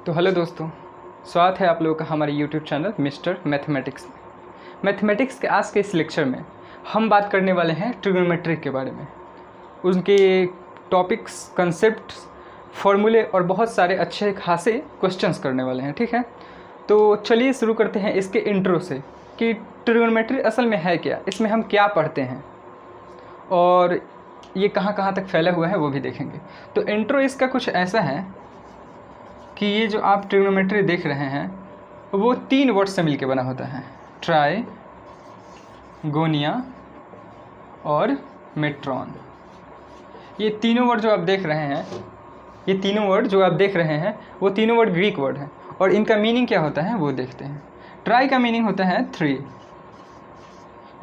तो हेलो दोस्तों, स्वागत है आप लोगों का हमारे YouTube चैनल मिस्टर मैथमेटिक्स में। मैथमेटिक्स के आज के इस लेक्चर में हम बात करने वाले हैं ट्रिग्नोमेट्री के बारे में, उनके टॉपिक्स, कंसेप्ट्स, फॉर्मूले और बहुत सारे अच्छे खासे क्वेश्चंस करने वाले हैं। ठीक है, तो चलिए शुरू करते हैं इसके इंट्रो से कि ट्रिग्नोमेट्री असल में है क्या, इसमें हम क्या पढ़ते हैं और ये कहाँ कहाँ तक फैला हुआ है वो भी देखेंगे। तो इंट्रो इसका कुछ ऐसा है कि ये जो आप ट्रिग्नोमेट्री देख रहे हैं वो 3 वर्ड से मिलके बना होता है, ट्राई, गोनिया और मेट्रॉन। ये तीनों वर्ड जो आप देख रहे हैं वो तीनों वर्ड ग्रीक वर्ड हैं और इनका मीनिंग क्या होता है वो देखते हैं। ट्राई का मीनिंग होता है 3,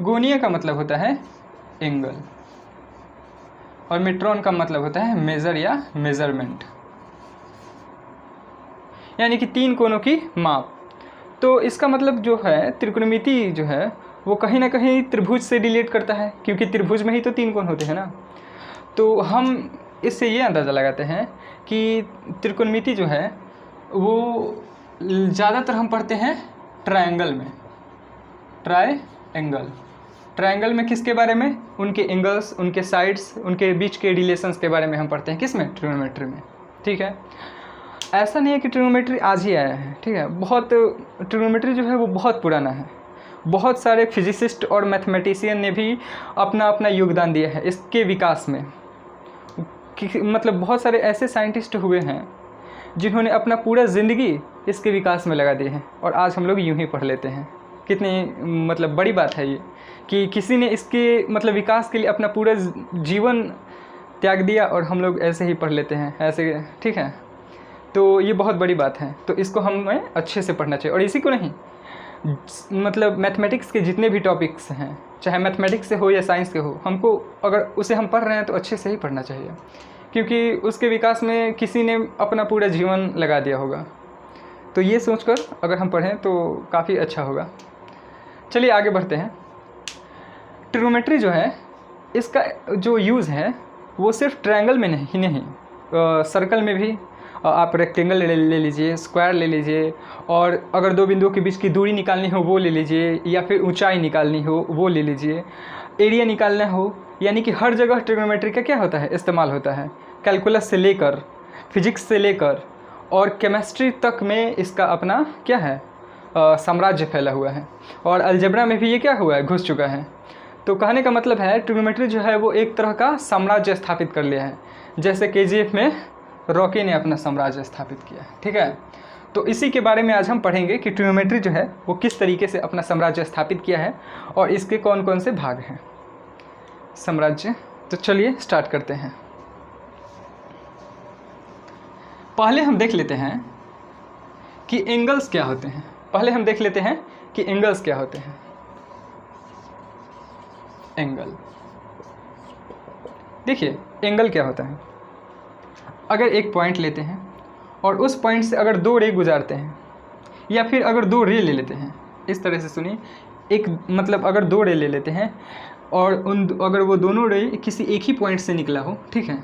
गोनिया का मतलब होता है एंगल और मेट्रॉन का मतलब होता है मेज़र या मेज़रमेंट, यानी कि 3 कोनों की माप। तो इसका मतलब जो है त्रिकोणमिति जो है वो कहीं ना कहीं त्रिभुज से रिलेट करता है, क्योंकि त्रिभुज में ही तो 3 कोण होते हैं ना। तो हम इससे ये अंदाज़ा लगाते हैं कि त्रिकोणमिति जो है वो ज़्यादातर हम पढ़ते हैं ट्रायंगल में। ट्रायंगल में किसके बारे में? उनके एंगल्स, उनके साइड्स, उनके बीच के रिलेशंस के बारे में हम पढ़ते हैं। किस में? ट्रिग्नोमेट्री में। ठीक है, ऐसा नहीं है कि ट्रिग्नोमेट्री आज ही आया है। ठीक है, ट्रिग्नोमेट्री जो है वो बहुत पुराना है। बहुत सारे फिजिसिस्ट और मैथमेटिशियन ने भी अपना अपना योगदान दिया है इसके विकास में। मतलब बहुत सारे ऐसे साइंटिस्ट हुए हैं जिन्होंने अपना पूरा ज़िंदगी इसके विकास में लगा दी है और आज हम लोग यूं ही पढ़ लेते हैं। कितनी मतलब बड़ी बात है ये कि किसी ने इसके मतलब विकास के लिए अपना पूरा जीवन त्याग दिया और हम लोग ऐसे ही पढ़ लेते हैं ऐसे। ठीक है, तो ये बहुत बड़ी बात है, तो इसको हमें अच्छे से पढ़ना चाहिए। और इसी को नहीं, मतलब मैथमेटिक्स के जितने भी टॉपिक्स हैं, चाहे मैथमेटिक्स से हो या साइंस के हो, हमको अगर उसे हम पढ़ रहे हैं तो अच्छे से ही पढ़ना चाहिए, क्योंकि उसके विकास में किसी ने अपना पूरा जीवन लगा दिया होगा। तो ये सोचकर अगर हम पढ़ें तो काफ़ी अच्छा होगा। चलिए आगे बढ़ते हैं। ट्रिग्नोमेट्री जो है इसका जो यूज़ है वो सिर्फ ट्रायंगल में नहीं, सर्कल में भी आप रेक्टेंगल ले लीजिए, स्क्वायर ले लीजिए, और अगर 2 बिंदुओं के बीच की दूरी निकालनी हो वो ले लीजिए, या फिर ऊंचाई निकालनी हो वो ले लीजिए, एरिया निकालना हो, यानी कि हर जगह ट्रिग्नोमेट्री का क्या होता है? इस्तेमाल होता है। कैलकुलस से लेकर, फिजिक्स से लेकर और केमिस्ट्री तक में इसका अपना क्या है, साम्राज्य फैला हुआ है। और अलजेब्रा में भी ये क्या हुआ है, घुस चुका है। तो कहने का मतलब है ट्रिग्नोमेट्री जो है वो एक तरह का साम्राज्य स्थापित कर लिया है, जैसे KGF में रॉकी ने अपना साम्राज्य स्थापित किया है। ठीक है, तो इसी के बारे में आज हम पढ़ेंगे कि ट्रिग्नोमेट्री जो है वो किस तरीके से अपना साम्राज्य स्थापित किया है और इसके कौन कौन से भाग हैं साम्राज्य। तो चलिए स्टार्ट करते हैं। पहले हम देख लेते हैं कि एंगल्स क्या होते हैं। एंगल, देखिए एंगल क्या होता है। अगर एक पॉइंट लेते हैं और उस पॉइंट से अगर 2 रे गुजारते हैं, या फिर अगर 2 रे ले लेते हैं, इस तरह से सुनिए, मतलब अगर 2 रे ले लेते हैं और अगर वो दोनों रे किसी एक ही पॉइंट से निकला हो, ठीक है,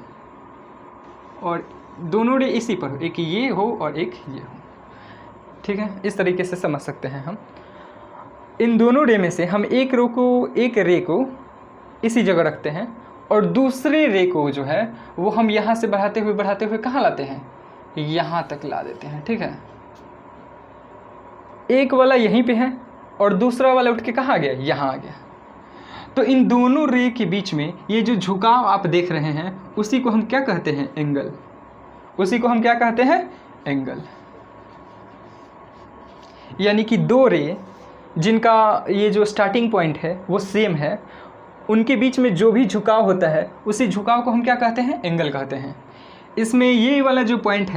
और दोनों रे इसी पर हो, एक ये हो और एक ये हो, ठीक है, इस तरीके से समझ सकते हैं हम। इन दोनों रे में से हम एक रे को इसी जगह रखते हैं और दूसरे रे को जो है वो हम यहाँ से बढ़ाते हुए कहाँ लाते हैं? यहाँ तक ला देते हैं। ठीक है, एक वाला यहीं पे है और दूसरा वाला उठ के कहाँ गया? यहाँ आ गया। तो इन दोनों रे के बीच में ये जो झुकाव आप देख रहे हैं उसी को हम क्या कहते हैं? एंगल। यानी कि 2 रे जिनका ये जो स्टार्टिंग पॉइंट है वो सेम है, उनके बीच में जो भी झुकाव होता है उसी झुकाव को हम क्या कहते हैं? एंगल कहते हैं। इसमें ये वाला जो पॉइंट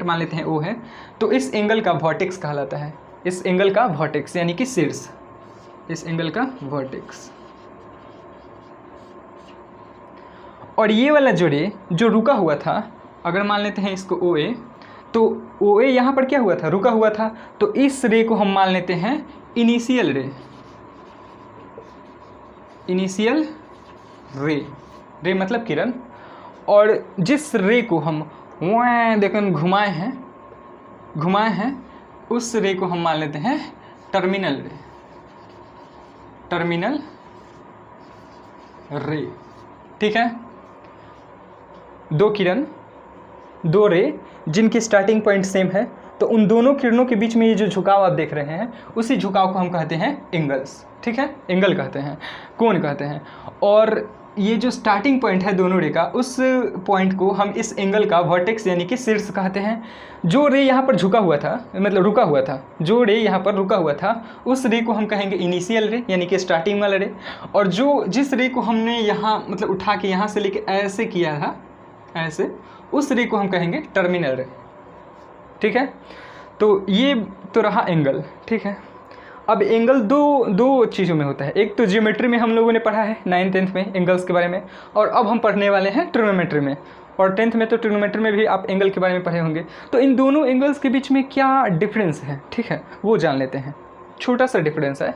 मान लेते हैं O है, तो इस एंगल का वर्टेक्स कहलाता है। इस एंगल का वर्टेक्स यानी कि शीर्ष, इस एंगल का वर्टेक्स। और ये वाला जो रुका हुआ था, अगर मान लेते हैं इसको OA, तो OA यहाँ पर क्या हुआ था? रुका हुआ था। तो इस रे को हम मान लेते हैं इनिशियल रे मतलब किरण। और जिस रे को हम देखो घुमाए हैं घुमाए हैं उस रे को हम मान लेते हैं टर्मिनल रे, टर्मिनल रे। ठीक है, दो किरण, दो रे जिनकी स्टार्टिंग पॉइंट सेम है, तो उन दोनों किरणों के बीच में ये जो झुकाव आप देख रहे हैं, उसी झुकाव को हम कहते हैं एंगल्स। ठीक है, एंगल कहते हैं, कोण कहते हैं। और ये जो स्टार्टिंग पॉइंट है दोनों रे का, उस पॉइंट को हम इस एंगल का वर्टेक्स यानी कि शीर्ष कहते हैं। जो रे यहाँ पर झुका हुआ था, मतलब रुका हुआ था, जो रे यहाँ पर रुका हुआ था, उस रे को हम कहेंगे इनिशियल रे यानी कि स्टार्टिंग वाला रे। और जिस रे को हमने यहाँ मतलब उठा के यहाँ से लेके ऐसे किया था, ऐसे, उस रे को हम कहेंगे टर्मिनल रे। ठीक है, तो ये तो रहा एंगल। ठीक है, अब एंगल दो चीज़ों में होता है। एक तो ज्योमेट्री में हम लोगों ने पढ़ा है 9th 10th में एंगल्स के बारे में, और अब हम पढ़ने वाले हैं ट्रिग्नोमेट्री में। और 10th में तो ट्रिग्नोमेट्री में भी आप एंगल के बारे में पढ़े होंगे। तो इन दोनों एंगल्स के बीच में क्या डिफरेंस है, ठीक है, वो जान लेते हैं। छोटा सा डिफरेंस है,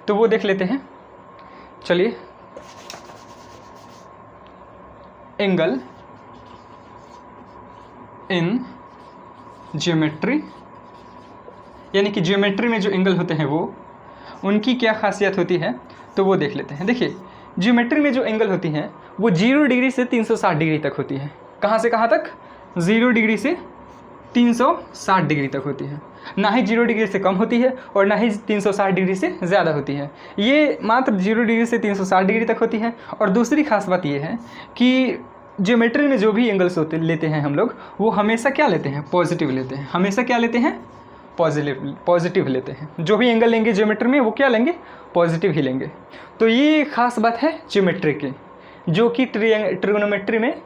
तो वो देख लेते हैं। चलिए, एंगल इन ज्योमेट्री, यानी कि ज्योमेट्री में जो एंगल होते हैं वो, उनकी क्या खासियत होती है, तो वो देख लेते हैं। देखिए, ज्योमेट्री में जो एंगल होती हैं वो 0 डिग्री से 360 डिग्री तक होती है। कहाँ से कहाँ तक? 0 डिग्री से 360 डिग्री तक होती है। ना ही 0 डिग्री से कम होती है और ना ही 360 डिग्री से ज़्यादा होती है। ये मात्र 0 डिग्री से 360 डिग्री तक होती है। और दूसरी खास बात ये है कि ज्योमेट्री में जो भी एंगल्स लेते हैं हम लोग, वो हमेशा क्या लेते हैं? पॉजिटिव लेते हैं। हमेशा क्या लेते हैं? पॉजिटिव लेते हैं। जो भी एंगल लेंगे ज्योमेट्री में, वो क्या लेंगे? पॉजिटिव ही लेंगे। तो ये खास बात है ज्योमेट्री की, जो कि ट्रिग्नोमेट्री में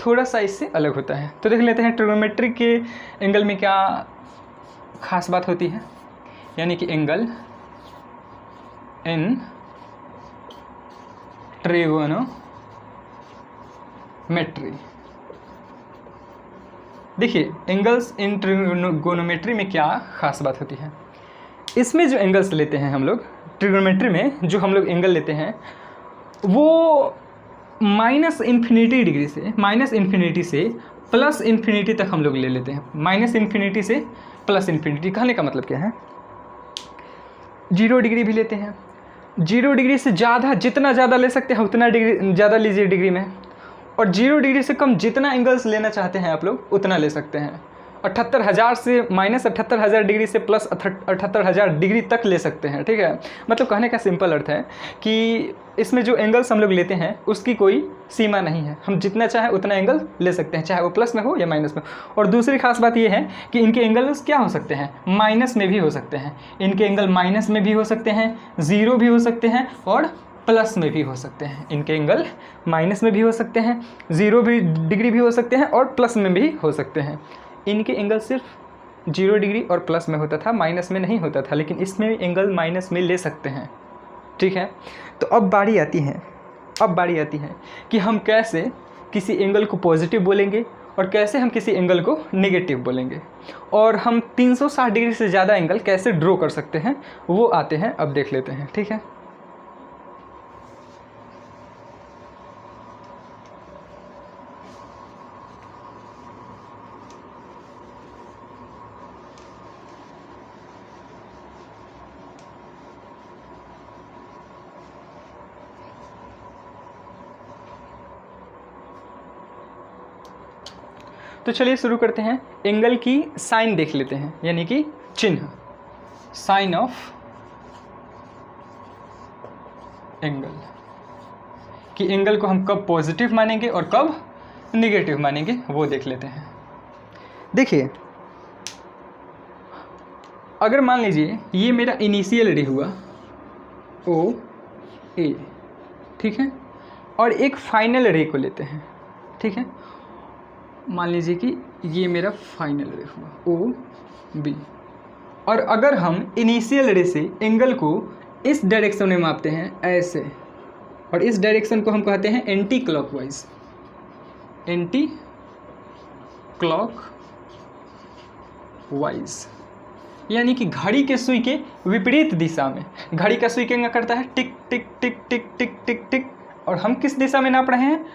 थोड़ा सा इससे अलग होता है। तो देख लेते हैं ट्रिग्नोमेट्री के एंगल में क्या खास बात होती है। यानी कि एंगल इन ट्रिग्नोमेट्री। देखिए, एंगल्स इन ट्रिग्नोमेट्री में क्या खास बात होती है। इसमें जो एंगल्स लेते हैं हम लोग ट्रिग्नोमेट्री में, जो हम लोग एंगल लेते हैं, वो -∞ डिग्री से, -∞ से +∞ तक हम लोग ले लेते हैं। -∞ से +∞। कहने का मतलब क्या है? 0 डिग्री भी लेते हैं। 0 डिग्री से ज़्यादा, जितना ज़्यादा ले सकते हैं उतना डिग्री ज़्यादा लीजिए डिग्री में। और 0 डिग्री से कम जितना एंगल्स लेना चाहते हैं आप लोग, उतना ले सकते हैं। 78,000 से -78,000 डिग्री से +78,000 डिग्री तक ले सकते हैं। ठीक है, मतलब कहने का सिंपल अर्थ है कि इसमें जो एंगल्स हम लोग लेते हैं उसकी कोई सीमा नहीं है। हम जितना चाहें उतना एंगल ले सकते हैं, चाहे वो प्लस में हो या माइनस में। और दूसरी खास बात ये है कि इनके एंगल्स क्या हो सकते हैं? माइनस में भी हो सकते हैं। इनके एंगल माइनस में भी हो सकते हैं, 0 भी हो सकते हैं और प्लस में भी हो सकते हैं। इनके एंगल माइनस में भी हो सकते हैं, 0 भी डिग्री भी हो सकते हैं और प्लस में भी हो सकते हैं। इनके एंगल सिर्फ 0 डिग्री और प्लस में होता था, माइनस में नहीं होता था। लेकिन इसमें एंगल माइनस में ले सकते हैं। ठीक है, तो अब बारी आती है कि हम कैसे किसी एंगल को पॉजिटिव बोलेंगे और कैसे हम किसी एंगल को नेगेटिव बोलेंगे, और हम 360 डिग्री से ज़्यादा एंगल कैसे ड्रॉ कर सकते हैं, वो आते हैं। अब देख लेते हैं। ठीक है, तो चलिए शुरू करते हैं। एंगल की साइन देख लेते हैं, यानी कि चिन्ह, साइन ऑफ एंगल, कि एंगल को हम कब पॉजिटिव मानेंगे और कब नेगेटिव मानेंगे, वो देख लेते हैं। देखिए, अगर मान लीजिए ये मेरा इनिशियल रे हुआ OA, ठीक है, और एक फाइनल रे को लेते हैं। ठीक है, मान लीजिए कि ये मेरा फाइनल रे हुआ OB, और अगर हम इनिशियल रे से एंगल को इस डायरेक्शन में मापते हैं ऐसे, और इस डायरेक्शन को हम कहते हैं एंटी क्लॉकवाइज, एंटी क्लॉकवाइज, यानी कि घड़ी के सुई के विपरीत दिशा में। घड़ी का सुई क्या करता है? टिक टिक टिक टिक टिक टिक टिक, और हम किस दिशा में नाप रहे हैं?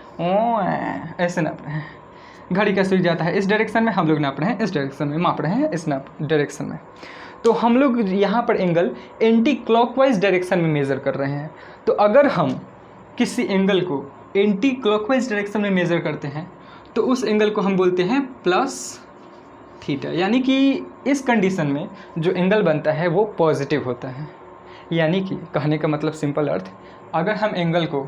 ऐसे नाप रहे हैं। घड़ी का सुई जाता है इस डायरेक्शन में, हम लोग नाप रहे हैं इस डायरेक्शन में, माप रहे हैं इस डायरेक्शन में। तो हम लोग यहाँ पर एंगल एंटी क्लॉकवाइज डायरेक्शन में मेज़र कर रहे हैं। तो अगर हम किसी एंगल को एंटी क्लॉकवाइज डायरेक्शन में मेज़र करते हैं तो उस एंगल को हम बोलते हैं प्लस थीटा। यानी कि इस कंडीशन में जो एंगल बनता है वो पॉजिटिव होता है। यानी कि कहने का मतलब सिंपल अर्थ, अगर हम एंगल को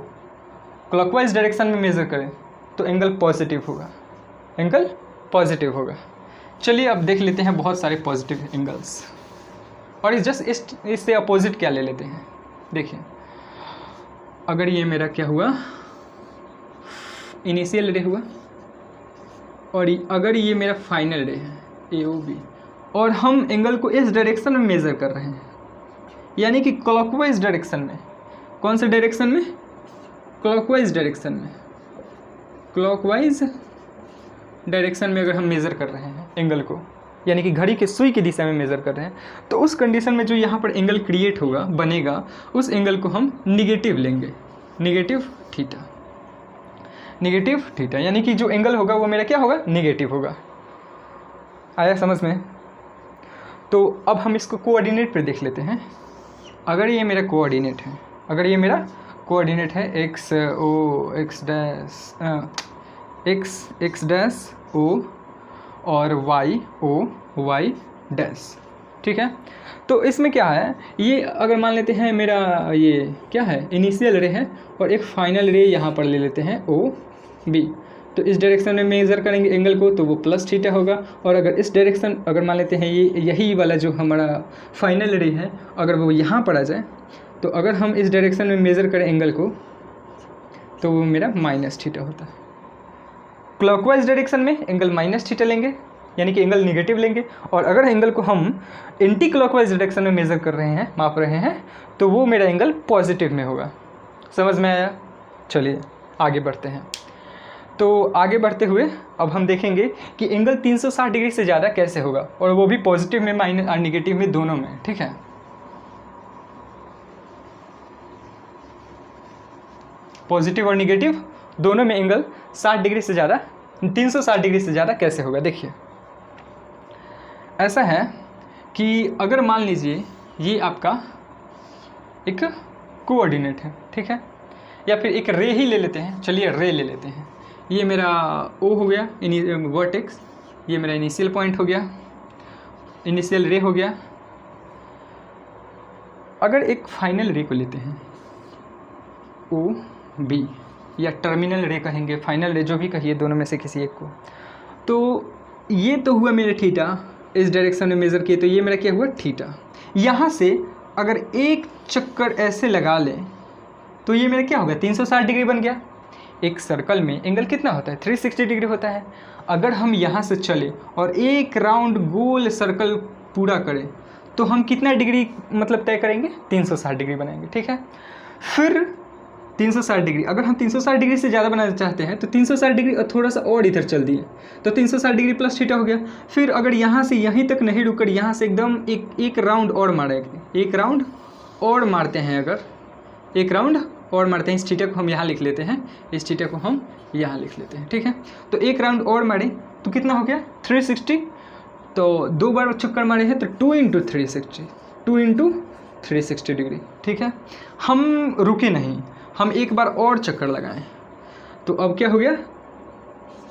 क्लॉकवाइज डायरेक्शन में मेज़र करें तो एंगल पॉजिटिव होगा, एंगल पॉजिटिव होगा। चलिए अब देख लेते हैं बहुत सारे पॉजिटिव एंगल्स, और इससे अपोजिट क्या ले लेते हैं। देखिए, अगर ये मेरा क्या हुआ, इनिशियल रे हुआ, और अगर ये मेरा फाइनल रे है AOB, और हम एंगल को इस डायरेक्शन में मेज़र कर रहे हैं, यानी कि क्लॉकवाइज डायरेक्शन में। कौन से डायरेक्शन में? क्लॉकवाइज डायरेक्शन में। क्लॉकवाइज डायरेक्शन में अगर हम मेज़र कर रहे हैं एंगल को, यानी कि घड़ी के सुई की दिशा में मेज़र कर रहे हैं, तो उस कंडीशन में जो यहाँ पर एंगल क्रिएट होगा, बनेगा, उस एंगल को हम निगेटिव लेंगे, निगेटिव थीटा। निगेटिव थीटा यानी कि जो एंगल होगा वो मेरा क्या होगा? निगेटिव होगा। आया समझ में? तो अब हम इसको कोऑर्डिनेट पे देख लेते हैं। अगर ये मेरा कोऑर्डिनेट है, अगर ये मेरा कोऑर्डिनेट है एक्स डैश ओ और वाई ओ वाई डैश, ठीक है। तो इसमें क्या है, ये अगर मान लेते हैं मेरा ये क्या है, इनिशियल रे है, और एक फाइनल रे यहाँ पर ले लेते हैं OB। तो इस डायरेक्शन में मेज़र करेंगे एंगल को तो वो प्लस थीटा होगा। और अगर इस डायरेक्शन, अगर मान लेते हैं ये यही वाला जो हमारा फाइनल रे है, अगर वो यहाँ पर आ जाए, तो अगर हम इस डायरेक्शन में मेज़र करें एंगल को तो वो मेरा माइनस थीटा होता है। क्लॉकवाइज डायरेक्शन में एंगल माइनस थीटा लेंगे, यानी कि एंगल निगेटिव लेंगे। और अगर एंगल को हम एंटी क्लॉकवाइज डायरेक्शन में मेज़र कर रहे हैं, माप रहे हैं, तो वो मेरा एंगल पॉजिटिव में होगा। समझ में आया? चलिए आगे बढ़ते हैं। तो आगे बढ़ते हुए अब हम देखेंगे कि एंगल 360 डिग्री से ज़्यादा कैसे होगा, और वो भी पॉजिटिव में माइनस और निगेटिव में, दोनों में, ठीक है। पॉजिटिव और निगेटिव दोनों में एंगल 60 डिग्री से ज़्यादा, 360 डिग्री से ज़्यादा कैसे होगा। देखिए, ऐसा है कि अगर मान लीजिए ये आपका एक कोऑर्डिनेट है, ठीक है, या फिर एक रे ही ले लेते हैं। चलिए रे ले लेते हैं। ये मेरा O हो गया, वर्टेक्स, ये मेरा इनिशियल पॉइंट हो गया, इनिशियल रे हो गया। अगर एक फाइनल रे को लेते हैं OB, या टर्मिनल रे कहेंगे, फाइनल रे, जो भी कहिए, दोनों में से किसी एक को, तो ये तो हुआ मेरा थीटा, इस डायरेक्शन में मेज़र किए तो ये मेरा क्या हुआ? थीटा। यहाँ से अगर एक चक्कर ऐसे लगा लें तो ये मेरा क्या होगा? 360 डिग्री बन गया। एक सर्कल में एंगल कितना होता है? 360 डिग्री होता है। अगर हम यहाँ से चले और एक राउंड गोल सर्कल पूरा करें तो हम कितना डिग्री मतलब तय करेंगे? 360 डिग्री बनाएंगे, ठीक है। फिर 360 डिग्री, अगर हम 360 डिग्री से ज़्यादा बनाना चाहते हैं तो 360 डिग्री थोड़ा सा और इधर चल दिए तो 360 डिग्री प्लस थीटा हो गया। फिर अगर यहाँ से यहीं तक नहीं रुककर यहाँ से एकदम एक राउंड और मारेंगे, एक राउंड और मारते हैं, अगर एक राउंड और मारते हैं, इस थीटा को हम यहाँ लिख लेते हैं, इस थीटा को हम यहाँ लिख लेते हैं, ठीक है। तो एक राउंड और मारे तो कितना हो गया? 360। तो 2 बार चक्कर मारे हैं तो 2 × 360, 2 × 360 डिग्री, ठीक है। हम रुके नहीं, हम एक बार और चक्कर लगाएं तो अब क्या हो गया?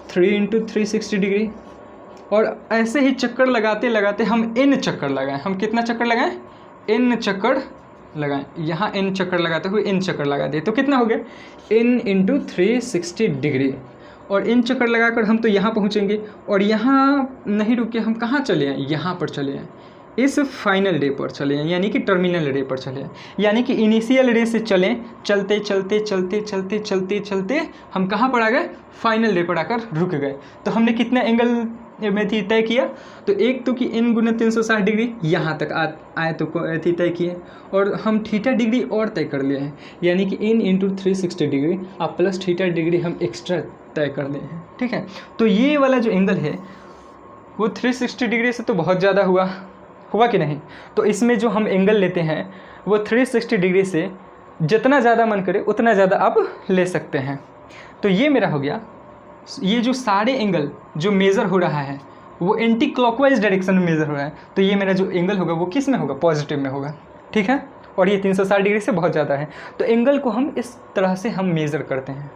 3 × 360 डिग्री। और ऐसे ही चक्कर लगाते लगाते हम n चक्कर लगाएं। हम कितना चक्कर लगाएं? n चक्कर लगाएं। यहाँ n चक्कर लगाते हुए n चक्कर लगा दे तो कितना हो गया? n × 360 degree. और n चक्कर लगाकर हम तो यहाँ पहुँचेंगे, और यहाँ नहीं रुके, हम कहाँ चले आए? यहाँ पर चले आए, इस फाइनल रे पर चले हैं, यानी कि टर्मिनल रे पर चले हैं। यानी कि इनिशियल रे से चलें, चलते चलते चलते चलते चलते चलते हम कहाँ पर आ गए? फाइनल रे पर आकर रुक गए। तो हमने कितना एंगल में थी तय किया? तो एक तो कि n × 360 डिग्री यहाँ तक आए तो थी तय किए, और हम थीटा डिग्री और तय कर लिए हैं, यानी कि n × 360 डिग्री आप प्लस थीटा डिग्री हम एक्स्ट्रा तय कर लिए हैं, ठीक है। तो ये वाला जो एंगल है वो 360 डिग्री से तो बहुत ज़्यादा हुआ कि नहीं? तो इसमें जो हम एंगल लेते हैं वो 360 डिग्री से जितना ज़्यादा मन करे उतना ज़्यादा आप ले सकते हैं। तो ये मेरा हो गया ये जो सारे एंगल जो मेज़र हो रहा है वो एंटी क्लॉकवाइज डायरेक्शन में मेज़र हो रहा है, तो ये मेरा जो एंगल होगा वो किस में होगा, पॉजिटिव में होगा, ठीक है। और ये 360 डिग्री से बहुत ज़्यादा है, तो एंगल को हम इस तरह से हम मेज़र करते हैं।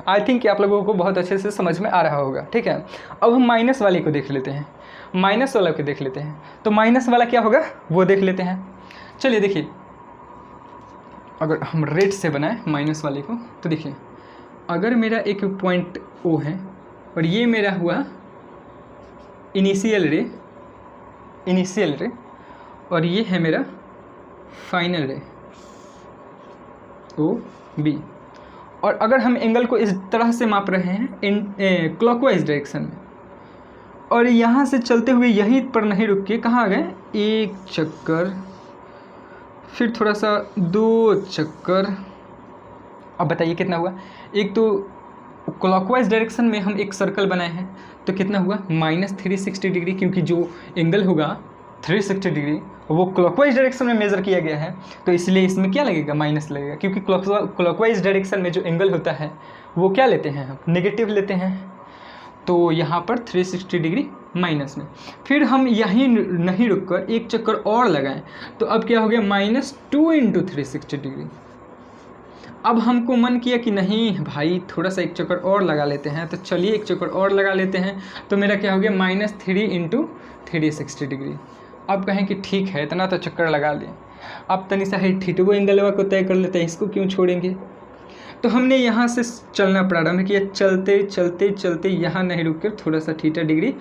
आई थिंक कि आप लोगों को बहुत अच्छे से समझ में आ रहा होगा, ठीक है। अब हम माइनस वाले को देख लेते हैं, माइनस वाला को देख लेते हैं। तो माइनस वाला क्या होगा वो देख लेते हैं। चलिए देखिए, अगर हम रेड से बनाएं माइनस वाले को, तो देखिए अगर मेरा एक पॉइंट ओ है और ये मेरा हुआ इनिशियल रे और ये है मेरा फाइनल रे ओ बी, और अगर हम एंगल को इस तरह से माप रहे हैं इन क्लॉकवाइज डायरेक्शन में, और यहाँ से चलते हुए यहीं पर नहीं रुक के कहाँ आ गए, एक चक्कर, फिर थोड़ा सा 2 चक्कर। अब बताइए कितना हुआ। एक तो क्लॉकवाइज डायरेक्शन में हम एक सर्कल बनाए हैं तो कितना हुआ -360 डिग्री, क्योंकि जो एंगल होगा 360 डिग्री वो क्लॉकवाइज डायरेक्शन में मेज़र किया गया है, तो इसलिए इसमें क्या लगेगा, माइनस लगेगा, क्योंकि क्लॉकवाइज डायरेक्शन में जो एंगल होता है वो क्या लेते हैं, हम नेगेटिव लेते हैं। तो यहाँ पर 360 डिग्री माइनस में। फिर हम यहीं नहीं रुककर एक चक्कर और लगाएं, तो अब क्या हो गया, -2 × 360 डिग्री। अब हमको मन किया कि नहीं भाई थोड़ा सा एक चक्कर और लगा लेते हैं, तो चलिए एक चक्कर और लगा लेते हैं। तो मेरा क्या हो गया, -3 × 360 डिग्री। अब कहें कि ठीक है इतना तो चक्कर लगा लें, अब तनी सा है थीटो एंगलवा को तय कर लेते हैं, इसको क्यों छोड़ेंगे। तो हमने यहाँ से चलना प्रारंभ किया, चलते चलते चलते यहाँ नहीं रुक कर थोड़ा सा थीटा डिग्री,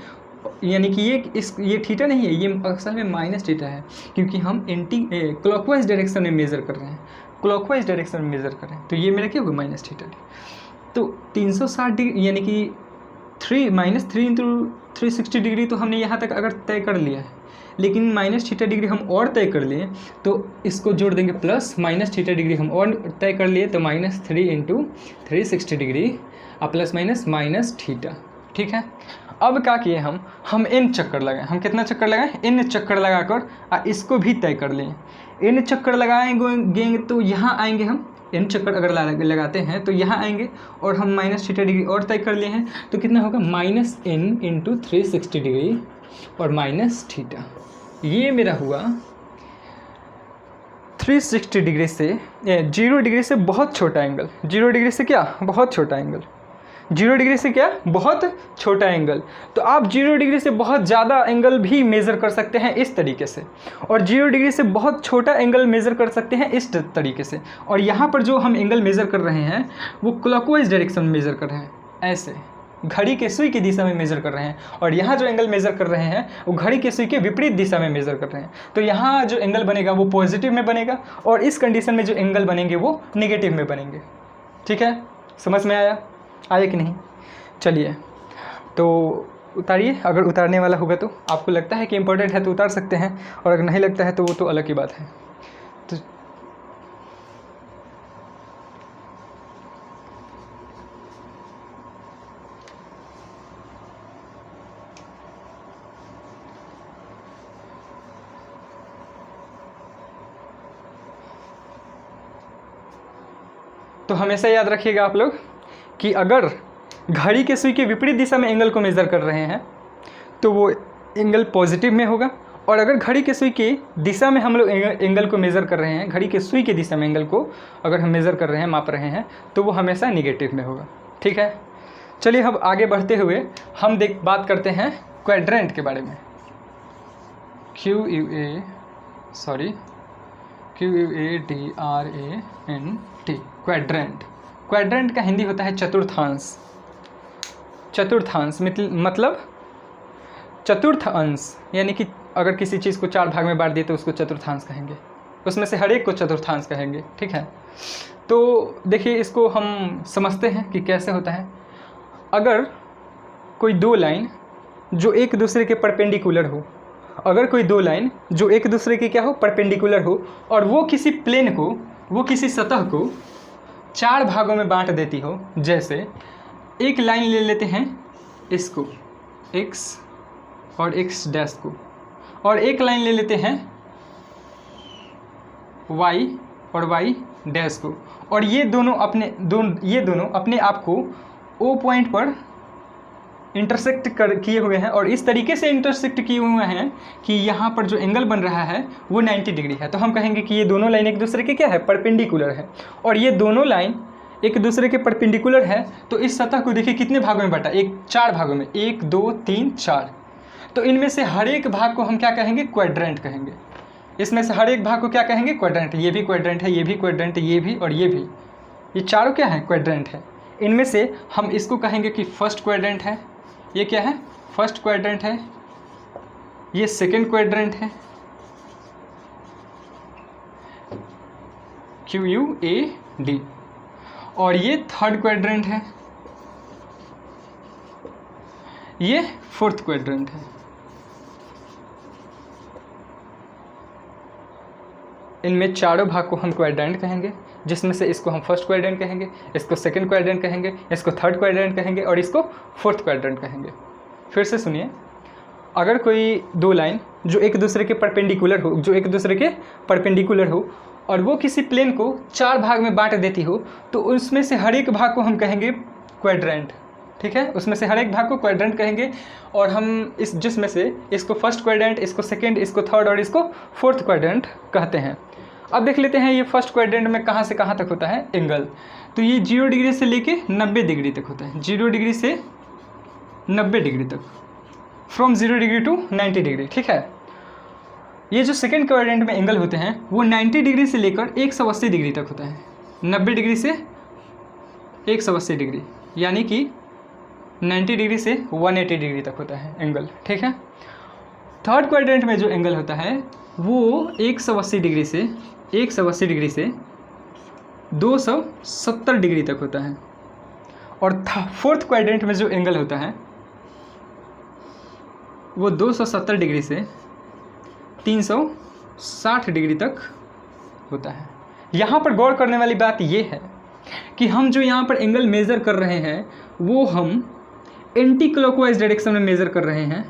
यानी कि ये थीटा नहीं है, ये असल में -θ है, क्योंकि हम क्लॉकवाइज डायरेक्शन में मेज़र कर रहे हैं, क्लॉकवाइज डायरेक्शन में मेज़र कर रहे हैं। तो ये मेरा क्या होगा, -θ। तो 360 डिग्री यानी कि -3 × 360 डिग्री तो हमने यहाँ तक अगर तय कर लिया है, लेकिन -θ डिग्री हम और तय कर लिए तो इसको जोड़ देंगे प्लस -θ डिग्री हम और तय कर लिए, तो -3 × 360 डिग्री प्लस माइनस θ, ठीक है। अब क्या किए हम इन चक्कर लगाएं, हम कितना चक्कर लगाएं, इन चक्कर लगाकर इसको भी तय कर लें। इन चक्कर लगाएंगे तो यहाँ आएंगे, हम इन चक्कर अगर लगाते हैं तो यहाँ आएंगे, और हम -θ डिग्री और तय कर लिए हैं, तो कितना होगा, -n × 360 डिग्री और -θ। ये मेरा हुआ 360 डिग्री से 0 डिग्री से बहुत छोटा एंगल, 0 डिग्री से क्या, बहुत छोटा एंगल, 0 डिग्री से क्या, बहुत छोटा एंगल। तो आप 0 डिग्री से बहुत ज़्यादा एंगल भी मेज़र कर सकते हैं इस तरीके से, और 0 डिग्री से बहुत छोटा एंगल मेज़र कर सकते हैं इस तरीके से। और यहाँ पर जो हम एंगल मेज़र कर रहे हैं वो क्लॉकवाइज डायरेक्शन में मेज़र कर रहे हैं, ऐसे घड़ी के सुई की दिशा में मेज़र कर रहे हैं, और यहाँ जो एंगल मेज़र कर रहे हैं वो घड़ी के सुई के विपरीत दिशा में मेज़र कर रहे हैं। तो यहाँ जो एंगल बनेगा वो पॉजिटिव में बनेगा, और इस कंडीशन में जो एंगल बनेंगे वो नेगेटिव में बनेंगे, ठीक है। समझ में आया कि नहीं। चलिए तो उतारिए, अगर उतारने वाला होगा तो आपको लगता है कि इम्पोर्टेंट है तो उतार सकते हैं, और अगर नहीं लगता है तो वो तो अलग की बात है। तो हमेशा याद रखिएगा आप लोग कि अगर घड़ी के सुई के विपरीत दिशा में एंगल को मेज़र कर रहे हैं तो वो एंगल पॉजिटिव में होगा, और अगर घड़ी के सुई की दिशा में हम लोग एंगल को मेज़र कर रहे हैं, घड़ी के सुई की दिशा में एंगल को अगर हम मेज़र कर रहे हैं, माप रहे हैं, तो वो हमेशा नेगेटिव में होगा, ठीक है। चलिए अब आगे बढ़ते हुए हम बात करते हैं क्वाड्रेंट के बारे में। QUADRANT, क्वाड्रेंट का हिंदी होता है चतुर्थांश। चतुर्थांश मतलब चतुर्थ अंश, यानी कि अगर किसी चीज़ को 4 भाग में बांट दिए तो उसको चतुर्थांश कहेंगे, उसमें से हर एक को चतुर्थांश कहेंगे, ठीक है। तो देखिए इसको हम समझते हैं कि कैसे होता है। अगर कोई 2 लाइन जो एक दूसरे के परपेंडिकुलर हो, अगर कोई 2 लाइन जो एक दूसरे के क्या हो, परपेंडिकुलर हो, और वो किसी प्लेन को, वो किसी सतह को 4 भागों में बांट देती हो, जैसे एक लाइन ले लेते हैं इसको x और x डैश को, और एक लाइन ले लेते हैं y और y डैश को, और ये दोनों अपने आप को O पॉइंट पर इंटरसेक्ट किए हुए हैं और इस तरीके से इंटरसेक्ट किए हुए हैं कि यहाँ पर जो एंगल बन रहा है वो 90 डिग्री है। तो हम कहेंगे कि ये दोनों लाइन एक दूसरे के क्या है, परपेंडिकुलर है। और ये दोनों लाइन एक दूसरे के परपेंडिकुलर है। तो इस सतह को देखिए कितने भागों में बटा, 4 भागों में, 1 2 3 4। तो इनमें से हर एक भाग को हम क्या कहेंगे, क्वाड्रेंट कहेंगे। इसमें से हर एक भाग को क्या कहेंगे, क्वाड्रेंट। ये भी क्वाड्रेंट है, ये भी क्वाड्रेंट है, ये भी और ये भी, ये चारों क्या है, क्वाड्रेंट है। इनमें से हम इसको कहेंगे कि फर्स्ट क्वाड्रेंट है, ये क्या है, फर्स्ट क्वाड्रेंट है, ये सेकंड क्वाड्रेंट है, QUAD, और ये थर्ड क्वाड्रेंट है, ये फोर्थ क्वाड्रेंट है। इनमें चारों भाग को हम क्वाड्रेंट कहेंगे, जिसमें से इसको हम फर्स्ट क्वाड्रेंट कहेंगे, इसको सेकंड क्वाड्रेंट कहेंगे, इसको थर्ड क्वाड्रेंट कहेंगे और इसको फोर्थ क्वाड्रेंट कहेंगे। फिर से सुनिए, अगर कोई दो लाइन जो एक दूसरे के परपेंडिकुलर हो और वो किसी प्लेन को 4 भाग में बांट देती हो, तो उसमें से हर एक भाग को हम कहेंगे क्वाड्रेंट। ठीक है, उसमें से हर एक भाग को क्वाड्रेंट कहेंगे। और हम जिसमें से इसको फर्स्ट क्वाड्रेंट, इसको सेकेंड, इसको थर्ड और इसको फोर्थ क्वाड्रेंट कहते हैं। अब देख लेते हैं ये फर्स्ट क्वाड्रेंट में कहाँ से कहाँ तक होता है एंगल। तो ये 0 डिग्री से लेके 90 डिग्री तक होता है, 0 डिग्री से 90 डिग्री तक, फ्रॉम 0 डिग्री टू 90 डिग्री। ठीक है, ये जो सेकेंड क्वाड्रेंट में एंगल होते हैं वो 90 डिग्री से लेकर 180 डिग्री तक होता है, 90 डिग्री से 180 डिग्री, यानी कि 90 डिग्री से 180 डिग्री तक होता है एंगल। ठीक है, थर्ड क्वाड्रेंट में जो एंगल होता है वो 180 डिग्री से 270 डिग्री तक होता है। और फोर्थ क्वाड्रेंट में जो एंगल होता है वो 270 डिग्री से 360 डिग्री तक होता है। यहाँ पर गौर करने वाली बात ये है कि हम जो यहाँ पर एंगल मेज़र कर रहे हैं वो हम एंटी क्लॉकवाइज डायरेक्शन में मेज़र कर रहे हैं,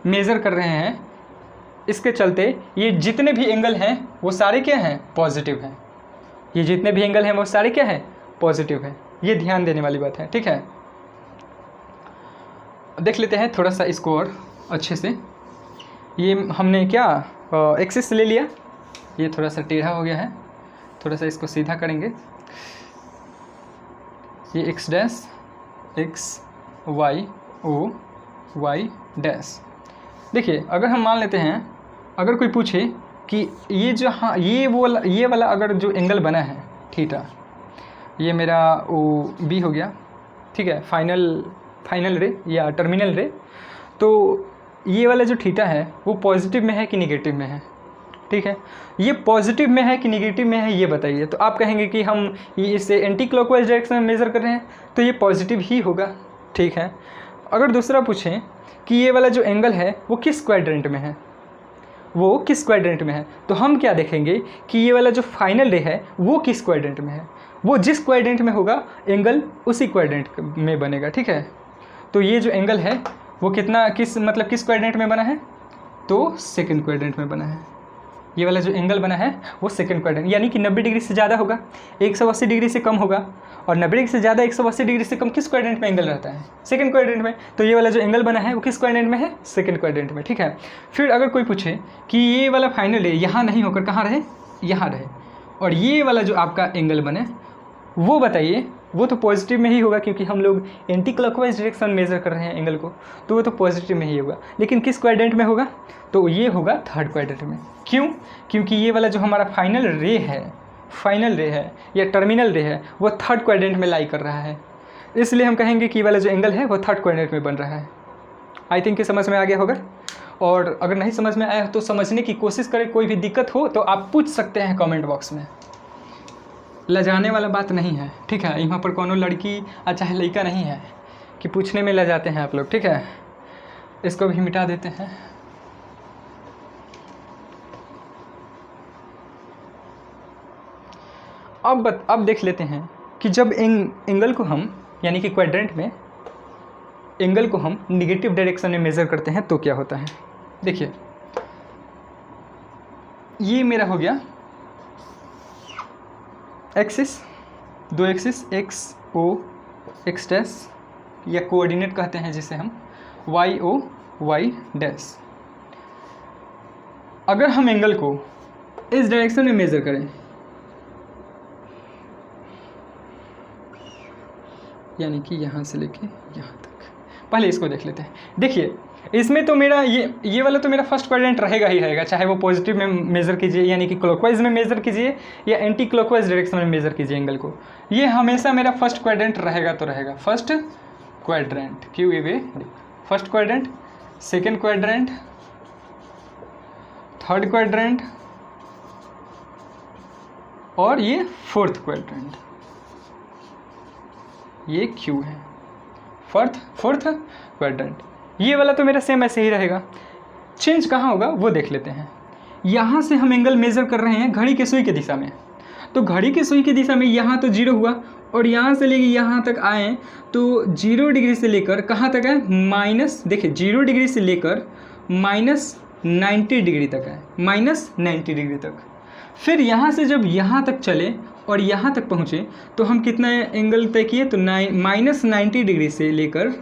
मेज़र कर रहे हैं। इसके चलते ये जितने भी एंगल हैं वो सारे क्या हैं, पॉजिटिव हैं। ये जितने भी एंगल हैं वो सारे क्या हैं, पॉजिटिव हैं। ये ध्यान देने वाली बात है। ठीक है, देख लेते हैं थोड़ा सा इसको और अच्छे से। ये हमने क्या एक्सिस ले लिया, ये थोड़ा सा टेढ़ा हो गया है, थोड़ा सा इसको सीधा करेंगे। ये x dash, x y o y dash. देखिए, अगर हम मान लेते हैं, अगर कोई पूछे कि ये जो, हाँ ये वाला अगर जो एंगल बना है थीटा, ये मेरा OB हो गया। ठीक है, फाइनल रे या टर्मिनल रे। तो ये वाला जो थीटा है वो पॉजिटिव में है कि निगेटिव में है। ठीक है, ये पॉजिटिव में है कि निगेटिव में है ये बताइए। तो आप कहेंगे कि हम ये इसे एंटी क्लॉकवाइज डायरेक्शन में मेज़र कर रहे हैं तो ये पॉजिटिव ही होगा। ठीक है, अगर दूसरा पूछें कि ये वाला जो एंगल है वो किस क्वाड्रेंट में है, तो हम क्या देखेंगे कि ये वाला जो फाइनल रे है वो किस क्वाड्रेंट में है। वो जिस क्वाड्रेंट में होगा एंगल उसी क्वाड्रेंट में बनेगा। ठीक है, तो ये जो एंगल है वो किस क्वाड्रेंट में बना है, तो सेकंड क्वाड्रेंट में बना है। ये वाला जो एंगल बना है वो सेकंड क्वाड्रेंट, यानी कि 90 डिग्री से ज़्यादा होगा, 180 डिग्री से कम होगा। और 90 डिग्री से ज़्यादा 180 डिग्री से कम किस क्वाड्रेंट में एंगल रहता है, सेकंड क्वाड्रेंट में। तो ये वाला जो एंगल बना है वो किस क्वाड्रेंट में है, सेकंड क्वाड्रेंट में। ठीक है, फिर अगर कोई पूछे कि ये वाला फाइनल है यहाँ नहीं होकर कहाँ रहे, यहाँ रहे, और ये वाला जो आपका एंगल बने वो बताइए, वो तो पॉजिटिव में ही होगा क्योंकि हम लोग एंटी क्लॉकवाइज डायरेक्शन मेज़र कर रहे हैं एंगल को, तो वो तो पॉजिटिव में ही होगा। लेकिन किस क्वाड्रेंट में होगा, तो ये होगा थर्ड क्वाड्रेंट में। क्यों, क्योंकि ये वाला जो हमारा फाइनल रे है या टर्मिनल रे है वो थर्ड क्वाड्रेंट में लाई कर रहा है, इसलिए हम कहेंगे कि ये वाला जो एंगल है वो थर्ड क्वाड्रेंट में बन रहा है। आई थिंक कि समझ में आ गया होगा। और अगर नहीं समझ में आया तो समझने की कोशिश करें, कोई भी दिक्कत हो तो आप पूछ सकते हैं कमेंट बॉक्स में, लजाने वाला बात नहीं है। ठीक है, यहाँ पर कोनो लड़की चाहे लड़का नहीं है कि पूछने में लजाते हैं आप लोग। ठीक है, इसको भी मिटा देते हैं। अब देख लेते हैं कि जब एंगल को हम, यानी कि क्वाड्रेंट में एंगल को हम निगेटिव डायरेक्शन में मेज़र करते हैं तो क्या होता है। देखिए, ये मेरा हो गया axis, 2 axis, x O x dash या कोऑर्डिनेट कहते हैं जिसे हम वाई ओ वाई डैश। अगर हम एंगल को इस डायरेक्शन में मेज़र करें, यानी कि यहाँ से लेके यहाँ तक, पहले इसको देख लेते हैं। देखिए इसमें तो मेरा ये वाला तो मेरा फर्स्ट क्वाड्रेंट रहेगा ही रहेगा, चाहे वो पॉजिटिव में मेज़र कीजिए यानी कि क्लॉकवाइज में मेज़र कीजिए या एंटी क्लॉकवाइज डायरेक्शन में मेज़र कीजिए एंगल को, ये हमेशा मेरा फर्स्ट क्वाड्रेंट रहेगा तो रहेगा। First quadrant Q A way, first quadrant, second quadrant, third quadrant और ये फोर्थ क्वाड्रेंट, ये क्यू है फोर्थ क्वाड्रेंट। ये वाला तो मेरा सेम ऐसे ही रहेगा। चेंज कहाँ होगा वो देख लेते हैं। यहाँ से हम एंगल मेज़र कर रहे हैं घड़ी के सुई की दिशा में, तो घड़ी के सुई की दिशा में यहाँ तो 0 हुआ और यहाँ से लेके यहाँ तक आए तो 0 डिग्री से लेकर कहाँ तक है, माइनस, देखिए 0 डिग्री से लेकर -90 डिग्री तक है, -90 डिग्री तक। फिर यहाँ से जब यहाँ तक चले और यहाँ तक पहुँचे तो हम कितना एंगल तय किए, तो -90 डिग्री से लेकर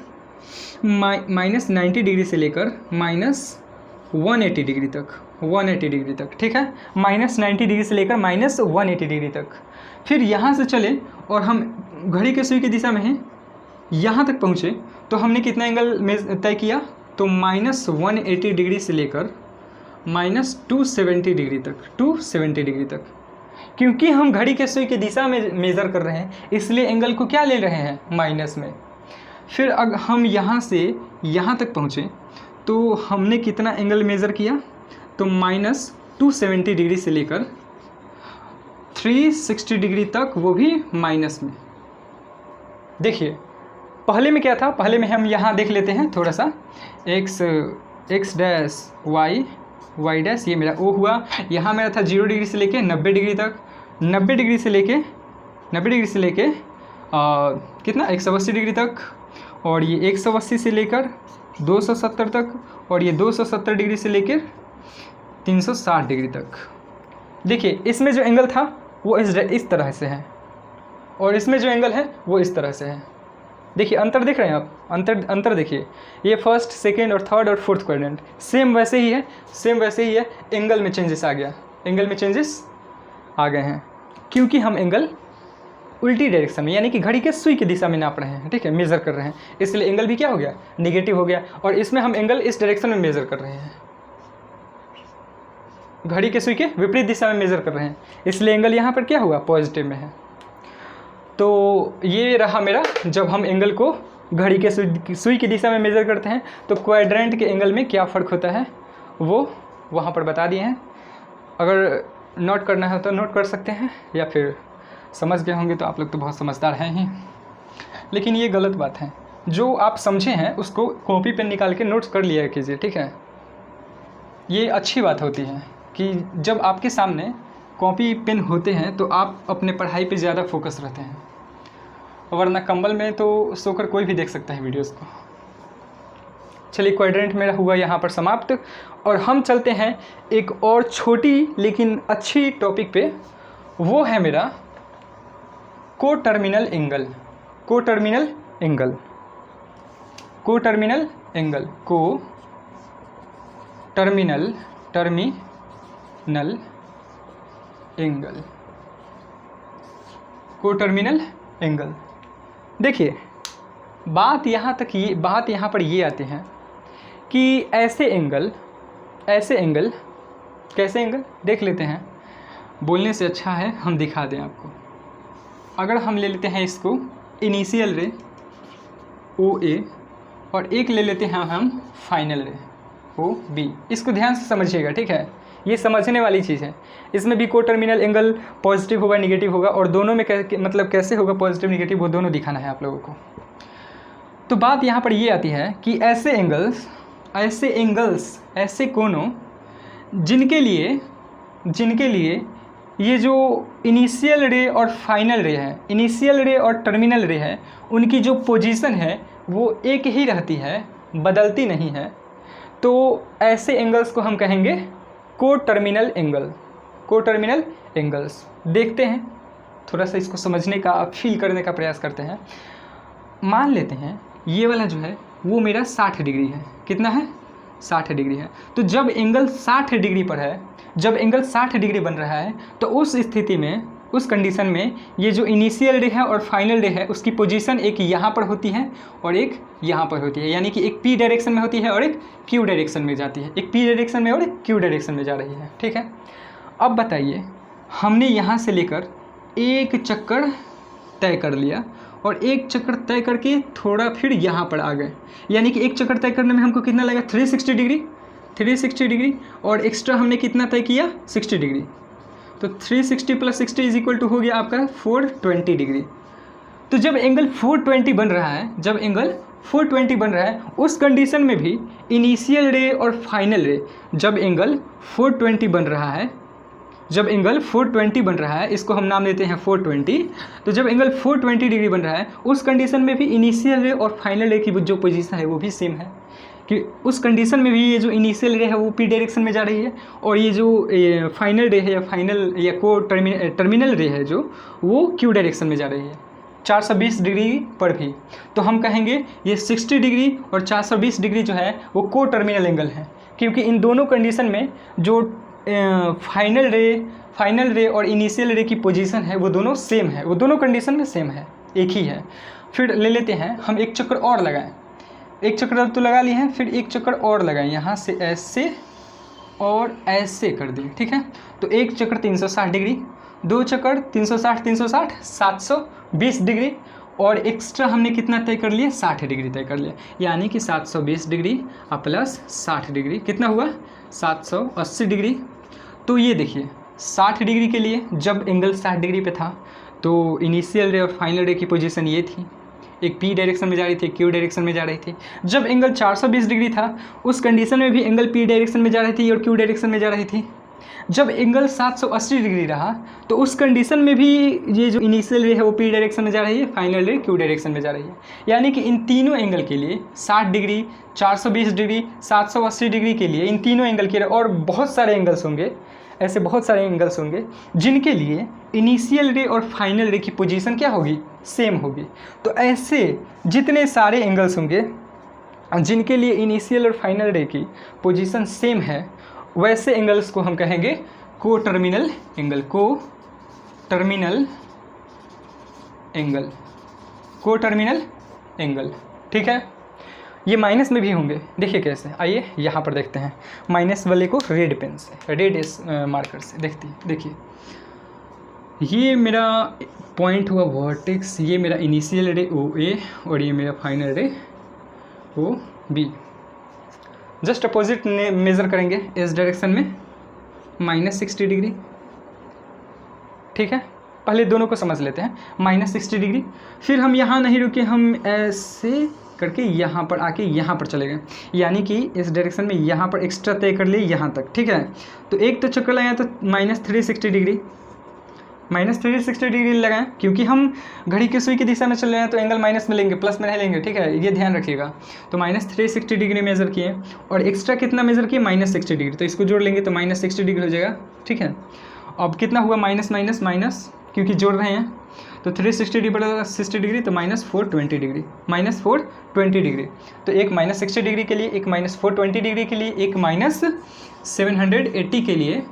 -90 डिग्री से लेकर -180 डिग्री तक, 180 डिग्री तक, ठीक है, -90 डिग्री से लेकर -180 डिग्री तक। फिर यहाँ से चले और हम घड़ी के सुई की दिशा में हैं, यहाँ तक पहुँचे तो हमने कितना एंगल में तय किया, तो -180 डिग्री से लेकर -270 डिग्री तक, 270 डिग्री तक। क्योंकि हम घड़ी के सुई की दिशा में मेज़र कर रहे हैं इसलिए एंगल को क्या ले रहे हैं, माइनस में। फिर अगर हम यहाँ से यहाँ तक पहुँचे तो हमने कितना एंगल मेज़र किया, तो -270 डिग्री से लेकर 360 डिग्री तक, वो भी माइनस में। देखिए पहले में क्या था, पहले में हम यहाँ देख लेते हैं थोड़ा सा, एक्स डैश वाई डैश, ये मेरा ओ हुआ। यहाँ मेरा था 0 डिग्री से लेके 90 डिग्री तक, 90 डिग्री से लेके कितना 180 डिग्री तक, और ये 180 से लेकर 270 तक, और ये 270 डिग्री से लेकर 360 डिग्री तक। देखिए इसमें जो एंगल था वो इस तरह से है और इसमें जो एंगल है वो इस तरह से है। देखिए अंतर देख रहे हैं आप, अंतर देखिए, ये फर्स्ट, सेकेंड और थर्ड और फोर्थ क्वाड्रेंट सेम वैसे ही है, एंगल में चेंजेस आ गया, एंगल में चेंजेस आ गए हैं क्योंकि हम एंगल उल्टी डायरेक्शन में यानी कि घड़ी के सुई की दिशा में नाप रहे हैं, ठीक है, मेज़र कर रहे हैं, इसलिए एंगल भी क्या हो गया, नेगेटिव हो गया। और इसमें हम एंगल इस डायरेक्शन में मेज़र कर रहे हैं, घड़ी के सुई के विपरीत दिशा में मेज़र कर रहे हैं, इसलिए एंगल यहाँ पर क्या हुआ, पॉजिटिव में है। तो ये रहा मेरा, जब हम एंगल को घड़ी के सुई की दिशा में मेज़र करते हैं तो क्वाड्रेंट के एंगल में क्या फ़र्क होता है वो वहाँ पर बता दिए हैं। अगर नोट करना है तो नोट कर सकते हैं, या फिर समझ गए होंगे तो आप लोग तो बहुत समझदार हैं ही, लेकिन ये गलत बात है। जो आप समझे हैं उसको कॉपी पेन निकाल के नोट्स कर लिया कीजिए, ठीक है। ये अच्छी बात होती है कि जब आपके सामने कॉपी पेन होते हैं तो आप अपने पढ़ाई पे ज़्यादा फोकस रहते हैं, वरना कंबल में तो सोकर कोई भी देख सकता है वीडियोस को। चलिए क्वाड्रेंट मेरा हुआ यहाँ पर समाप्त, और हम चलते हैं एक और छोटी लेकिन अच्छी टॉपिक पे, वो है मेरा coterminal angle. Coterminal angle coterminal angle. देखिए बात यहाँ पर ये आती है कि ऐसे एंगल कैसे एंगल देख लेते हैं, बोलने से अच्छा है हम दिखा दें आपको। अगर हम ले लेते हैं इसको इनिशियल रे OA और एक ले लेते हैं हम फाइनल रे OB, इसको ध्यान से समझिएगा, ठीक है, ये समझने वाली चीज़ है। इसमें भी कोटर्मिनल एंगल पॉजिटिव होगा नेगेटिव होगा, और दोनों में मतलब कैसे होगा पॉजिटिव नेगेटिव, वो दोनों दिखाना है आप लोगों को। तो बात यहाँ पर ये आती है कि ऐसे एंगल्स ऐसे कोनों जिनके लिए ये जो इनिशियल रे और फाइनल रे है, इनिशियल रे और टर्मिनल रे है, उनकी जो पोजीशन है वो एक ही रहती है, बदलती नहीं है। तो ऐसे एंगल्स को हम कहेंगे कोटर्मिनल एंगल्स। देखते हैं, थोड़ा सा इसको समझने का, फील करने का प्रयास करते हैं। मान लेते हैं ये वाला जो है वो मेरा 60 डिग्री है। कितना है? 60 डिग्री है। तो जब एंगल 60 डिग्री पर है, जब एंगल 60 डिग्री बन रहा है, तो उस स्थिति में, उस कंडीशन में ये जो इनिशियल रे है और फाइनल रे है उसकी पोजीशन एक यहाँ पर होती है और एक यहाँ पर होती है। यानी कि एक पी डायरेक्शन में होती है और एक क्यू डायरेक्शन में जाती है। एक पी डायरेक्शन में और एक क्यू डायरेक्शन में जा रही है। ठीक है, अब बताइए, हमने यहाँ से लेकर एक चक्कर तय कर लिया और एक चक्कर तय करके थोड़ा फिर यहाँ पर आ गए। यानी कि एक चक्कर तय करने में हमको कितना लगा? 360 डिग्री, 360 डिग्री, और एक्स्ट्रा हमने कितना तय किया? 60 डिग्री। तो 360 + 60 इज इक्वल टू हो गया आपका 420 डिग्री। तो जब एंगल 420 बन रहा है, जब एंगल 420 बन रहा है, उस कंडीशन में भी इनिशियल रे और फाइनल रे, जब एंगल 420 बन रहा है, जब एंगल 420 बन रहा है, इसको हम नाम देते हैं 420। तो जब एंगल 420 डिग्री बन रहा है, उस कंडीशन में भी इनिशियल रे और फाइनल रे की जो पोजीशन है वो भी सेम है। कि उस कंडीशन में भी ये जो इनिशियल रे है वो पी डायरेक्शन में जा रही है और ये जो फाइनल रे है या फाइनल या को टर्मिनल रे है जो, वो क्यू डायरेक्शन में जा रही है 420 डिग्री पर भी। तो हम कहेंगे ये 60 डिग्री और 420 डिग्री जो है वो को टर्मिनल एंगल है, क्योंकि इन दोनों कंडीशन में जो फाइनल रे और इनिशियल रे की पोजीशन है वो दोनों सेम है, वो दोनों कंडीशन में सेम है, एक ही है। फिर ले लेते हैं हम एक चक्कर और लगाएं, एक चक्कर अब तो लगा लिए हैं, फिर एक चक्कर और लगाएं, यहाँ से ऐसे और ऐसे कर दें। ठीक है, तो एक चक्कर 360 डिग्री, दो चक्कर 360 360 720 डिग्री, और एक्स्ट्रा हमने कितना तय कर लिया? 60 डिग्री तय कर लिया। यानी कि 720 डिग्री प्लस 60 डिग्री कितना हुआ? 780 डिग्री। तो ये देखिए 60 डिग्री के लिए जब एंगल 60 डिग्री पे था तो इनिशियल रे और फाइनल रे की पोजीशन ये थी, एक पी डायरेक्शन में जा रही थी, क्यू डायरेक्शन में जा रही थी। जब एंगल 420 डिग्री था उस कंडीशन में भी एंगल पी डायरेक्शन में जा रही थी और क्यू डायरेक्शन में जा रही थी। जब एंगल 780 डिग्री रहा तो उस कंडीशन में भी ये जो इनिशियल रे है वो पी डायरेक्शन में जा रही है, फाइनल रे क्यू डायरेक्शन में जा रही है। यानी कि इन तीनों एंगल के लिए 60 डिग्री, 420 डिग्री, 780 डिग्री के लिए, इन तीनों एंगल के लिए और बहुत सारे एंगल्स होंगे, ऐसे बहुत सारे एंगल्स होंगे जिनके लिए इनिशियल रे और फाइनल रे की पोजीशन क्या होगी? सेम होगी। तो ऐसे जितने सारे एंगल्स होंगे जिनके लिए इनिशियल और फाइनल रे की पोजीशन सेम है, वैसे एंगल्स को हम कहेंगे को टर्मिनल एंगल, को टर्मिनल एंगल, को टर्मिनल एंगल। ठीक है, ये माइनस में भी होंगे। देखिए कैसे, आइए यहाँ पर देखते हैं माइनस वाले को रेड पेन से, रेड मार्कर से देखिए ये मेरा पॉइंट हुआ वर्टेक्स, ये मेरा इनिशियल रे ओ ए और ये मेरा final ray O B. Just opposite measure करेंगे इस डायरेक्शन में -60 डिग्री। ठीक है, पहले दोनों को समझ लेते हैं, -60 डिग्री। फिर हम यहाँ नहीं रुके, हम ऐसे करके यहाँ पर आके यहाँ पर चले गए, यानी कि इस डायरेक्शन में यहाँ पर एक्स्ट्रा तय कर लिए यहाँ तक। ठीक है, तो एक तो चक्कर लगाएं तो -360 डिग्री, -360 डिग्री लगाएं, क्योंकि हम घड़ी की सुई की दिशा में चल रहे हैं तो एंगल माइनस में लेंगे, प्लस में नहीं लेंगे। ठीक है, ये ध्यान रखिएगा। तो -360 डिग्री मेज़र किए और एक्स्ट्रा कितना मेज़र किए? -60 डिग्री। तो इसको जोड़ लेंगे तो -60 डिग्री हो जाएगा। ठीक है, अब कितना हुआ? माइनस माइनस माइनस, क्योंकि जोड़ रहे हैं तो 360 डिग्री बड़ा 60 डिग्री तो -420 डिग्री, -420 डिग्री। तो एक -60 डिग्री के लिए, एक -420 डिग्री के लिए, एक -780 के लिए,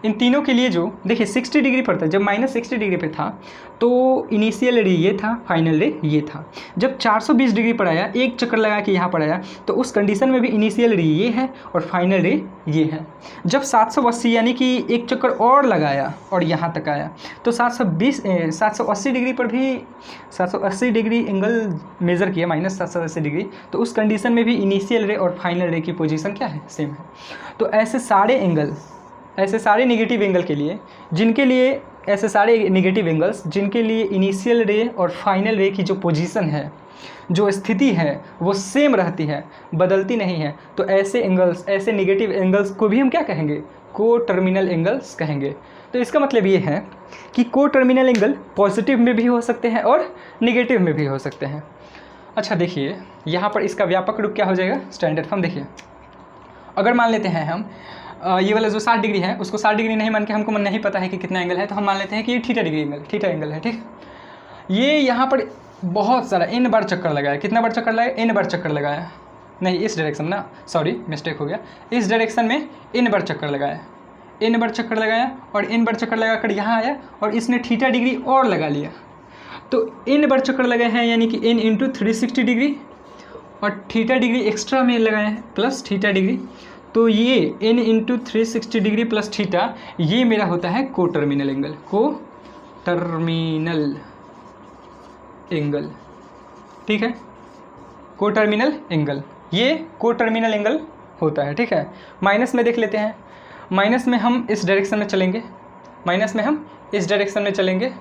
इन तीनों के लिए जो देखिए 60 डिग्री पर था, जब -60 डिग्री पे था तो इनिशियल रे ये था, फाइनल रे ये था। जब 420 डिग्री पर आया, एक चक्कर लगा के यहाँ पर आया, तो उस कंडीशन में भी इनिशियल रे ये है और फाइनल रे ये है। जब 780 यानी कि एक चक्कर और लगाया और यहाँ तक आया तो 780 डिग्री पर भी 780 डिग्री एंगल मेज़र किया, -780 डिग्री। तो उस कंडीशन में भी इनिशियल रे और फाइनल रे की पोजीशन क्या है? सेम है। तो ऐसे सारे एंगल, ऐसे सारे नेगेटिव एंगल के लिए, जिनके लिए ऐसे सारे नेगेटिव एंगल्स जिनके लिए इनिशियल रे और फाइनल रे की जो पोजीशन है, जो स्थिति है, वो सेम रहती है, बदलती नहीं है, तो ऐसे एंगल्स, ऐसे नेगेटिव एंगल्स को भी हम क्या कहेंगे? को टर्मिनल एंगल्स कहेंगे। तो इसका मतलब ये है कि को टर्मिनल एंगल पॉजिटिव में भी हो सकते हैं और नेगेटिव में भी हो सकते हैं। अच्छा देखिए, यहाँ पर इसका व्यापक रूप क्या हो जाएगा? Standard form. देखिए, अगर मान लेते हैं हम ये वाला जो 60 डिग्री है उसको 60 डिग्री नहीं मान के हमको नहीं पता है कि कितना एंगल है, तो हम मान लेते हैं कि ये थीटा एंगल है। ठीक, ये यहाँ पर बहुत सारा n बार चक्कर लगाया। कितना बार चक्कर लगाया? n बार चक्कर लगाया। नहीं, इस डायरेक्शन ना, सॉरी मिस्टेक हो गया, इस डायरेक्शन में n बार चक्कर लगाया, n बार चक्कर लगाया और n बार चक्कर लगा कर यहाँ आया और इसने थीटा डिग्री और लगा लिया। तो n बार चक्कर लगाए हैं यानी कि n इंटू 360 डिग्री और थीटा डिग्री एक्स्ट्रा में लगाए हैं प्लस थीटा डिग्री। तो ये n into 360 degree plus theta, ये मेरा होता है कोटर्मिनल एंगल, कोटर्मिनल एंगल। ठीक है, कोटर्मिनल एंगल, ये कोटर्मिनल एंगल होता है। ठीक है, माइनस में देख लेते हैं। माइनस में हम इस डायरेक्शन में चलेंगे, माइनस में हम इस डायरेक्शन में चलेंगे।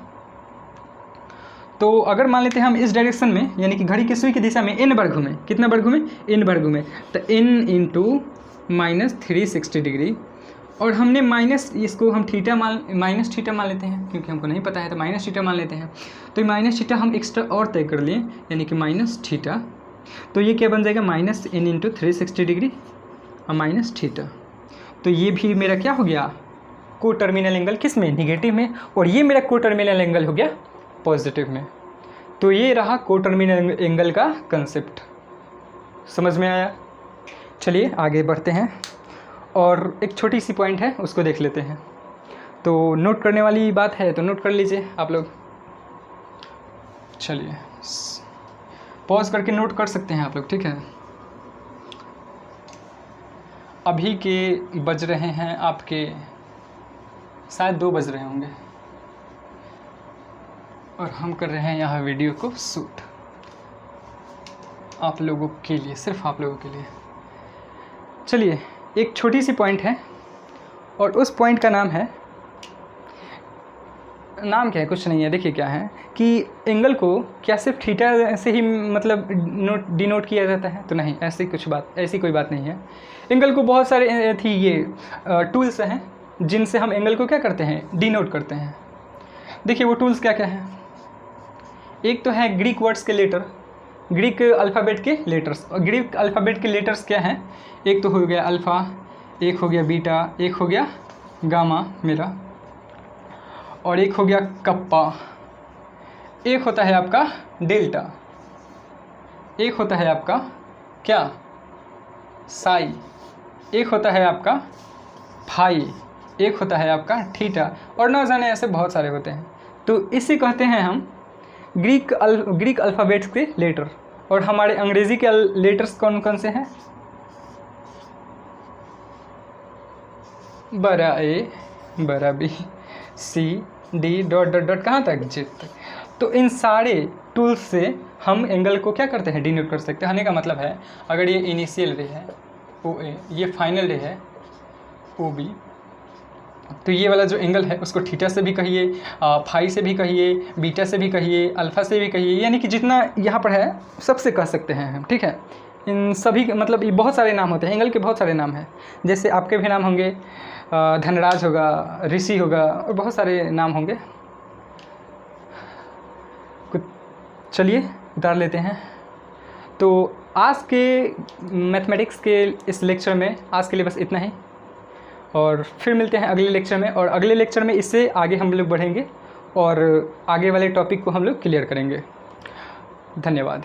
तो अगर मान लेते हैं हम इस डायरेक्शन में यानी कि घड़ी की सुई की दिशा में n बार घूमें, कितना बार घूमें? n बार घूमें, तो n इंटू माइनस 360 डिग्री और हमने माइनस, इसको हम माइनस थीटा मान लेते हैं क्योंकि हमको नहीं पता है, तो माइनस थीटा मान लेते हैं। तो ये माइनस थीटा हम एक्स्ट्रा और तय कर लिए यानी कि माइनस थीटा। तो ये क्या बन जाएगा? माइनस n इंटू 360 डिग्री और माइनस थीटा। तो ये भी मेरा क्या हो गया? Coterminal angle. किस में? निगेटिव में। और ये मेरा कोटर्मिनल एंगल हो गया पॉजिटिव में। तो ये रहा कोटर्मिनल एंगल का कंसेप्ट। समझ में आया? चलिए आगे बढ़ते हैं और एक छोटी सी पॉइंट है उसको देख लेते हैं। तो नोट करने वाली बात है तो नोट कर लीजिए आप लोग। चलिए पॉज करके नोट कर सकते हैं आप लोग। ठीक है, अभी के बज रहे हैं आपके शायद 2 बज रहे होंगे और हम कर रहे हैं यहाँ वीडियो को शूट आप लोगों के लिए, सिर्फ आप लोगों के लिए। चलिए एक छोटी सी पॉइंट है और उस पॉइंट का नाम है, नाम क्या है? कुछ नहीं है। देखिए क्या है कि एंगल को क्या सिर्फ थीटा से ही मतलब डिनोट किया जाता है? तो नहीं, ऐसी कोई बात नहीं है। एंगल को बहुत सारे ये टूल्स हैं जिनसे हम एंगल को क्या करते हैं? डिनोट करते हैं। देखिए वो टूल्स क्या क्या हैं। एक तो है ग्रीक वर्ड्स के लेटर, ग्रीक अल्फ़ाबेट के लेटर्स। और ग्रीक अल्फ़ाबेट के लेटर्स क्या हैं? एक तो हो गया अल्फ़ा, एक हो गया बीटा, एक हो गया गामा मेरा, और एक हो गया कप्पा, एक होता है आपका डेल्टा, एक होता है आपका क्या? साई, एक होता है आपका फाई, एक होता है आपका थीटा, और ना जाने ऐसे बहुत सारे होते हैं। तो इसे कहते हैं हम ग्रीक अल्फ़ाबेट्स के लेटर। और हमारे अंग्रेज़ी के लेटर्स कौन कौन से हैं? बड़ा ए, बड़ा बी, सी, डी, डॉट डॉट डॉट कहाँ तक? जेड तक। तो इन सारे टूल्स से हम एंगल को क्या करते हैं? डिनोट कर सकते हैं। कहने का मतलब है अगर ये इनिशियल रे है ओ ए, ये फाइनल रे है ओ बी, तो ये वाला जो एंगल है उसको थीटा से भी कहिए, फाई से भी कहिए, बीटा से भी कहिए, अल्फ़ा से भी कहिए, यानी कि जितना यहाँ पर है सबसे कह सकते हैं हम। ठीक है, इन सभी मतलब ये बहुत सारे नाम होते हैं, एंगल के बहुत सारे नाम हैं। जैसे आपके भी नाम होंगे, धनराज होगा, ऋषि होगा और बहुत सारे नाम होंगे। कुछ चलिए उतार लेते हैं। तो आज के मैथमेटिक्स के इस लेक्चर में आज के लिए बस इतना ही, और फिर मिलते हैं अगले लेक्चर में। और अगले लेक्चर में इससे आगे हम लोग बढ़ेंगे और आगे वाले टॉपिक को हम लोग क्लियर करेंगे। धन्यवाद।